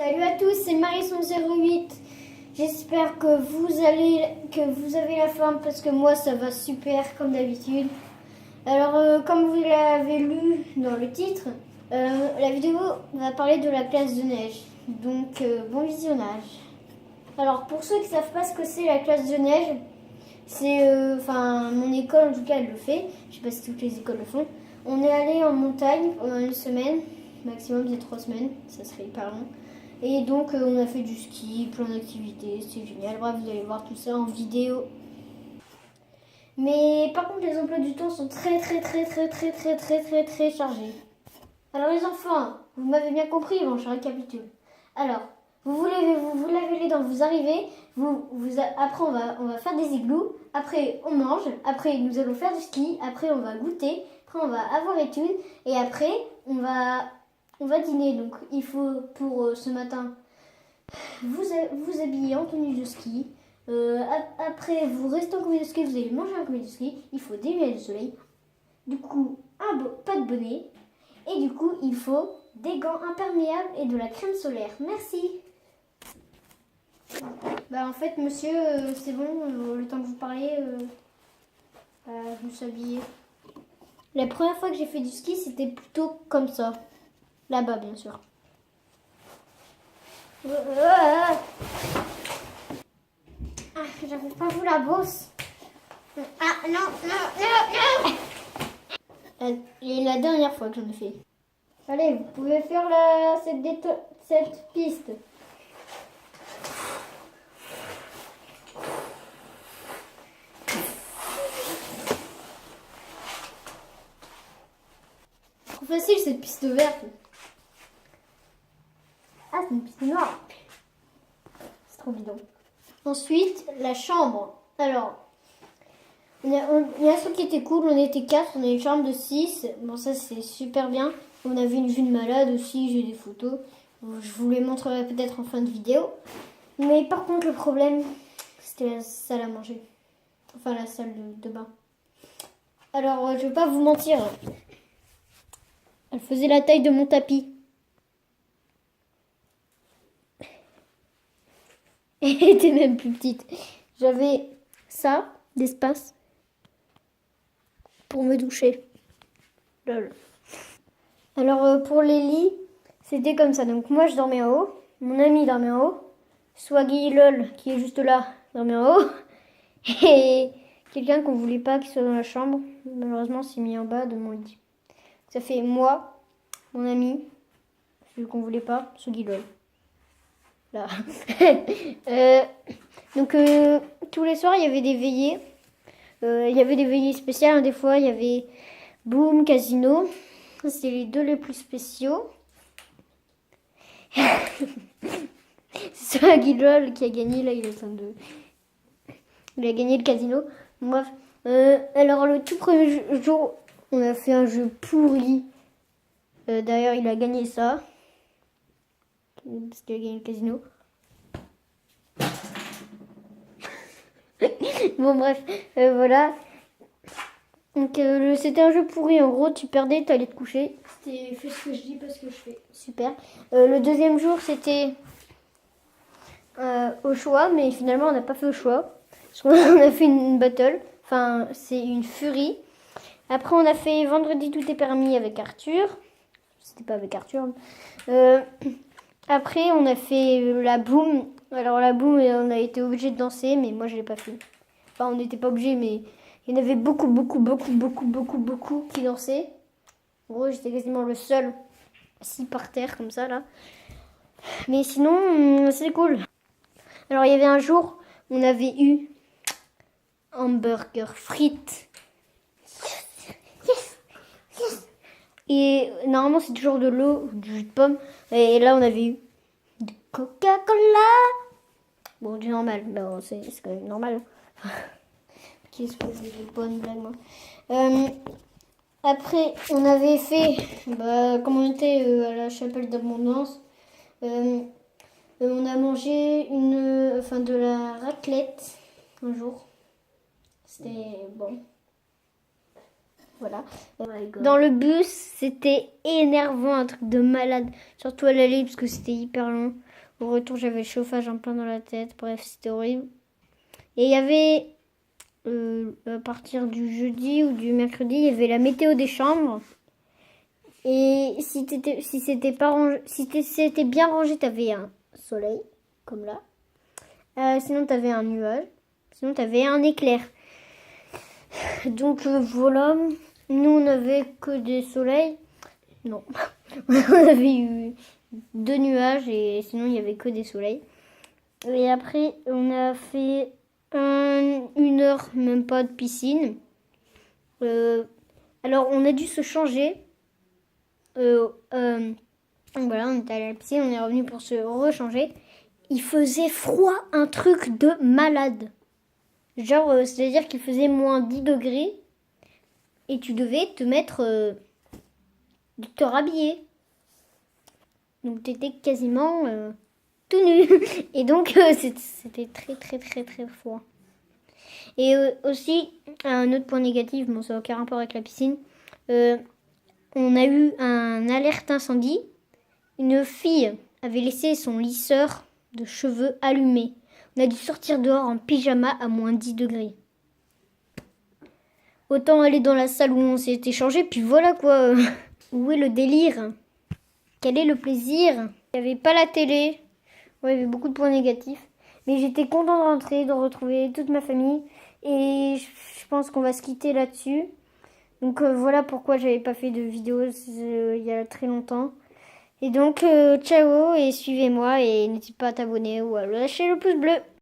Salut à tous, c'est Marisson08. J'espère que vous avez la forme parce que moi ça va super comme d'habitude. Alors comme vous l'avez lu dans le titre, la vidéo va parler de la classe de neige. Donc bon visionnage. Alors pour ceux qui ne savent pas ce que c'est la classe de neige, c'est mon école en tout cas elle le fait. Je sais pas si toutes les écoles le font. On est allé en montagne pendant une semaine, maximum c'est 3 semaines, ça serait hyper long. Et donc on a fait du ski, plein d'activités, c'est génial. Bref, vous allez voir tout ça en vidéo. Mais par contre les emplois du temps sont très chargés. Alors les enfants, vous m'avez bien compris, bon je récapitule. Alors, vous lavez les dents, vous arrivez, après on va faire des igloos, après on mange, après nous allons faire du ski, après on va goûter, après on va avoir études, et après on va dîner. Donc il faut pour ce matin vous habiller en tenue de ski. Après vous restez en comité de ski, vous allez manger en comité de ski, il faut des lunettes de soleil, du coup pas de bonnet, et du coup il faut des gants imperméables et de la crème solaire. Merci. Bah en fait monsieur, c'est bon, le temps que vous parliez, je me suis habillée. La première fois que j'ai fait du ski, c'était plutôt comme ça. Là-bas bien sûr. J'arrive pas à vous la bosse. Ah non. Et la dernière fois que j'en ai fait. Allez, vous pouvez faire cette piste. Trop facile cette piste verte. Ah, c'est une piste noire. C'est trop bidon. Ensuite, la chambre. Alors, il y a un truc qui était cool, on était 4, on a une chambre de 6. Bon, ça c'est super bien. On avait une vue de malade aussi, j'ai des photos. Je vous les montrerai peut-être en fin de vidéo. Mais par contre, le problème, c'était la salle à manger. Enfin, la salle de bain. Alors, je vais pas vous mentir. Elle faisait la taille de mon tapis. Elle était même plus petite. J'avais ça, d'espace, pour me doucher. Lol. Alors, pour les lits, c'était comme ça. Donc, moi, je dormais en haut. Mon ami dormait en haut. Swaggy lol, qui est juste là, dormait en haut. Et quelqu'un qu'on voulait pas qu'il soit dans la chambre, malheureusement, s'est mis en bas de mon lit. Ça fait moi, mon ami, celui qu'on voulait pas, Swaggy lol. Là. Donc, tous les soirs, il y avait des veillées. Il y avait des veillées spéciales. Des fois, il y avait Boom, Casino. C'est les deux les plus spéciaux. C'est Swaggy lol qui a gagné. Là, il est en train de... Il a gagné le casino. Bref. Alors, le tout premier jour, on a fait un jeu pourri. D'ailleurs, il a gagné ça. Parce qu'il a gagné le casino. Bon, bref. Voilà. Donc, c'était un jeu pourri. En gros, tu perdais, t'allais te coucher. C'était fais ce que je dis parce que je fais. Super. Le deuxième jour, c'était au choix. Mais finalement, on n'a pas fait au choix. Parce qu'on a fait une battle. Enfin, c'est une furie. Après, on a fait vendredi tout est permis avec Arthur. C'était pas avec Arthur. Après, on a fait la boom. Alors, la boom, on a été obligé de danser, mais moi, je l'ai pas fait. Enfin, on n'était pas obligé, mais il y en avait beaucoup qui dansaient. En gros, j'étais quasiment le seul assis par terre, comme ça, là. Mais sinon, c'est cool. Alors, il y avait un jour, on avait eu hamburger frites. Yes. Et normalement, c'est toujours de l'eau, du jus de pomme. Et là, on avait eu du Coca-Cola. Bon, du normal. Non, c'est quand même normal. Qu'est-ce que c'est bonne blague, moi. Après, on avait fait, comme on était à la chapelle d'abondance, on a mangé de la raclette un jour. C'était bon. Voilà. Dans le bus, c'était énervant, un truc de malade. Surtout à l'aller parce que c'était hyper long. Au retour, j'avais le chauffage en plein dans la tête. Bref, c'était horrible. Et il y avait, à partir du jeudi ou du mercredi, il y avait la météo des chambres. Et si c'était pas rangé, si c'était bien rangé, t'avais un soleil, comme là. Sinon, t'avais un nuage. Sinon, t'avais un éclair. Donc voilà, nous on avait que des soleils. Non, on avait eu 2 nuages et sinon il n'y avait que des soleils. Et après, on a fait 1 heure, même pas, de piscine. Alors, on a dû se changer. Voilà, on était allé à la piscine, on est revenu pour se rechanger. Il faisait froid, un truc de malade. Genre, c'est-à-dire qu'il faisait moins 10 degrés et tu devais te mettre, te rhabiller. Donc, t'étais quasiment tout nu. Et donc, c'était très, très, très, très froid. Et aussi, un autre point négatif, bon, ça n'a aucun rapport avec la piscine. On a eu un alerte incendie. Une fille avait laissé son lisseur de cheveux allumé. On a dû sortir dehors en pyjama à moins 10 degrés. Autant aller dans la salle où on s'était changé, puis voilà quoi. Où est le délire? Quel est le plaisir? Il n'y avait pas la télé. Ouais, il y avait beaucoup de points négatifs. Mais j'étais contente de rentrer, de retrouver toute ma famille. Et je pense qu'on va se quitter là-dessus. Donc voilà pourquoi j'avais pas fait de vidéo il y a très longtemps. Et donc ciao et suivez-moi et n'hésitez pas à t'abonner ou à lâcher le pouce bleu.